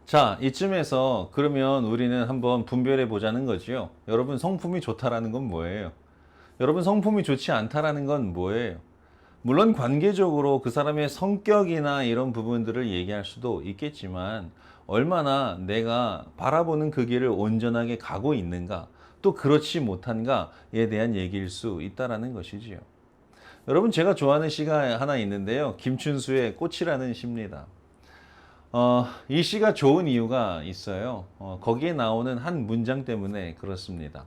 자, 이쯤에서 그러면 우리는 한번 분별해 보자는 거지요. 여러분, 성품이 좋다라는 건 뭐예요? 여러분, 성품이 좋지 않다라는 건 뭐예요? 물론 관계적으로 그 사람의 성격이나 이런 부분들을 얘기할 수도 있겠지만, 얼마나 내가 바라보는 그 길을 온전하게 가고 있는가, 또 그렇지 못한가에 대한 얘기일 수 있다라는 것이지요. 여러분, 제가 좋아하는 시가 하나 있는데요. 김춘수의 꽃이라는 시입니다. 이 시가 좋은 이유가 있어요. 거기에 나오는 한 문장 때문에 그렇습니다.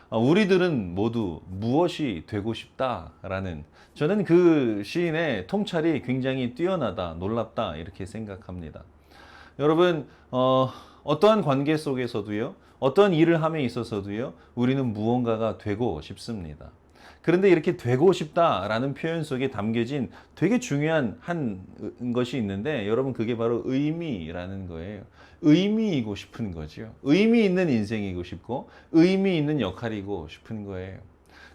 우리들은 모두 무엇이 되고 싶다라는, 저는 그 시인의 통찰이 굉장히 뛰어나다, 놀랍다 이렇게 생각합니다. 여러분, 어떠한 관계 속에서도요, 어떠한 일을 함에 있어서도요, 우리는 무언가가 되고 싶습니다. 그런데 이렇게 되고 싶다라는 표현 속에 담겨진 되게 중요한 한 것이 있는데, 여러분, 그게 바로 의미라는 거예요. 의미이고 싶은 거죠. 의미 있는 인생이고 싶고 의미 있는 역할이고 싶은 거예요.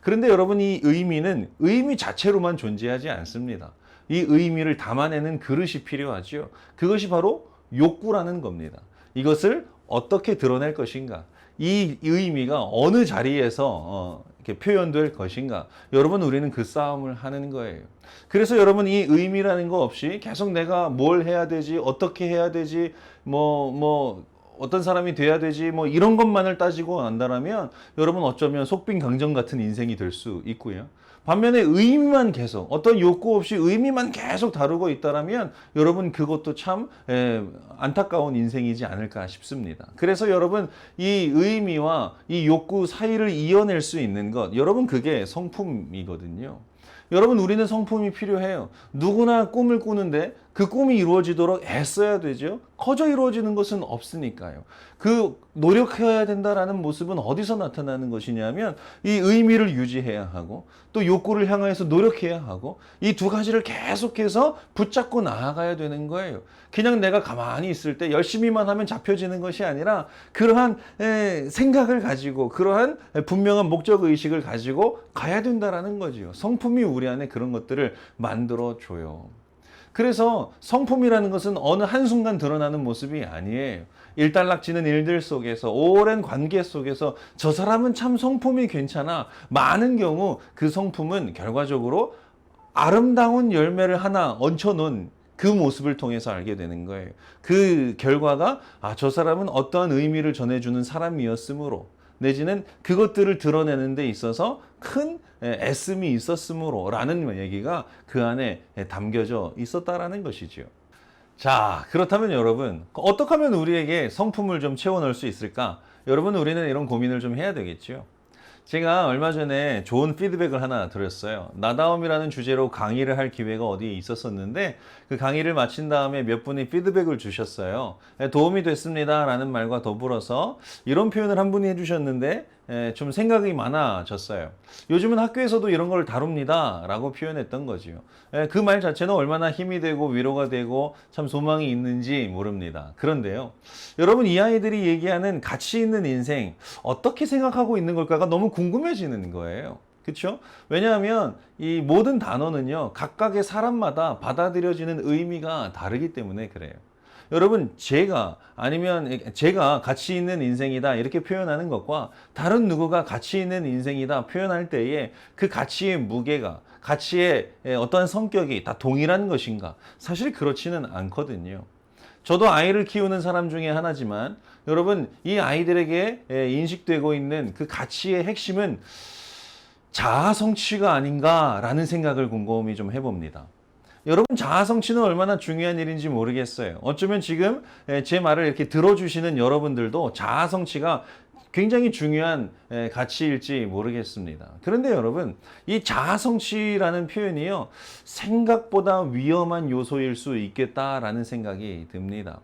그런데 여러분, 이 의미는 의미 자체로만 존재하지 않습니다. 이 의미를 담아내는 그릇이 필요하죠. 그것이 바로 욕구라는 겁니다. 이것을 어떻게 드러낼 것인가? 이 의미가 어느 자리에서 이렇게 표현될 것인가? 여러분, 우리는 그 싸움을 하는 거예요. 그래서 여러분, 이 의미라는 거 없이 계속 내가 뭘 해야 되지, 어떻게 해야 되지, 어떤 사람이 돼야 되지, 이런 것만을 따지고 난다라면 여러분, 어쩌면 속빈 강정 같은 인생이 될 수 있고요. 반면에 의미만 계속, 어떤 욕구 없이 의미만 계속 다루고 있다라면 여러분, 그것도 참 안타까운 인생이지 않을까 싶습니다. 그래서 여러분, 이 의미와 이 욕구 사이를 이어낼 수 있는 것, 여러분, 그게 성품이거든요. 여러분, 우리는 성품이 필요해요. 누구나 꿈을 꾸는데 그 꿈이 이루어지도록 애써야 되죠. 커져 이루어지는 것은 없으니까요. 그 노력해야 된다라는 모습은 어디서 나타나는 것이냐면, 이 의미를 유지해야 하고 또 욕구를 향해서 노력해야 하고, 이 두 가지를 계속해서 붙잡고 나아가야 되는 거예요. 그냥 내가 가만히 있을 때 열심히만 하면 잡혀지는 것이 아니라, 그러한 생각을 가지고 그러한 분명한 목적 의식을 가지고 가야 된다라는 거지요. 성품이 우리 안에 그런 것들을 만들어 줘요. 그래서 성품이라는 것은 어느 한순간 드러나는 모습이 아니에요. 일단락지는 일들 속에서, 오랜 관계 속에서 저 사람은 참 성품이 괜찮아. 많은 경우 그 성품은 결과적으로 아름다운 열매를 하나 얹혀놓은 그 모습을 통해서 알게 되는 거예요. 그 결과가, 저 사람은 어떠한 의미를 전해주는 사람이었으므로, 내지는 그것들을 드러내는 데 있어서 큰 애씀이 있었으므로 라는 얘기가 그 안에 담겨져 있었다라는 것이죠. 자, 그렇다면 여러분, 어떻게 하면 우리에게 성품을 좀 채워 넣을 수 있을까? 여러분, 우리는 이런 고민을 좀 해야 되겠죠. 제가 얼마 전에 좋은 피드백을 하나 드렸어요. 나다움이라는 주제로 강의를 할 기회가 어디에 있었었는데, 그 강의를 마친 다음에 몇 분이 피드백을 주셨어요. 도움이 됐습니다 라는 말과 더불어서 이런 표현을 한 분이 해주셨는데 좀 생각이 많아졌어요. 요즘은 학교에서도 이런 걸 다룹니다 라고 표현했던 거지요. 그 말 자체는 얼마나 힘이 되고 위로가 되고 참 소망이 있는지 모릅니다. 그런데요, 여러분, 이 아이들이 얘기하는 가치 있는 인생, 어떻게 생각하고 있는 걸까가 너무 궁금해지는 거예요. 그렇죠? 왜냐하면 이 모든 단어는요, 각각의 사람마다 받아들여지는 의미가 다르기 때문에 그래요. 여러분, 제가 가치 있는 인생이다 이렇게 표현하는 것과 다른 누구가 가치 있는 인생이다 표현할 때에 그 가치의 무게가, 가치의 어떠한 성격이 다 동일한 것인가? 사실 그렇지는 않거든요. 저도 아이를 키우는 사람 중에 하나지만, 여러분, 이 아이들에게 인식되고 있는 그 가치의 핵심은 자아 성취가 아닌가라는 생각을 곰곰이 좀 해봅니다. 여러분, 자아 성취는 얼마나 중요한 일인지 모르겠어요. 어쩌면 지금 제 말을 이렇게 들어주시는 여러분들도 자아 성취가 굉장히 중요한 가치일지 모르겠습니다. 그런데 여러분, 이 자아 성취라는 표현이요, 생각보다 위험한 요소일 수 있겠다라는 생각이 듭니다.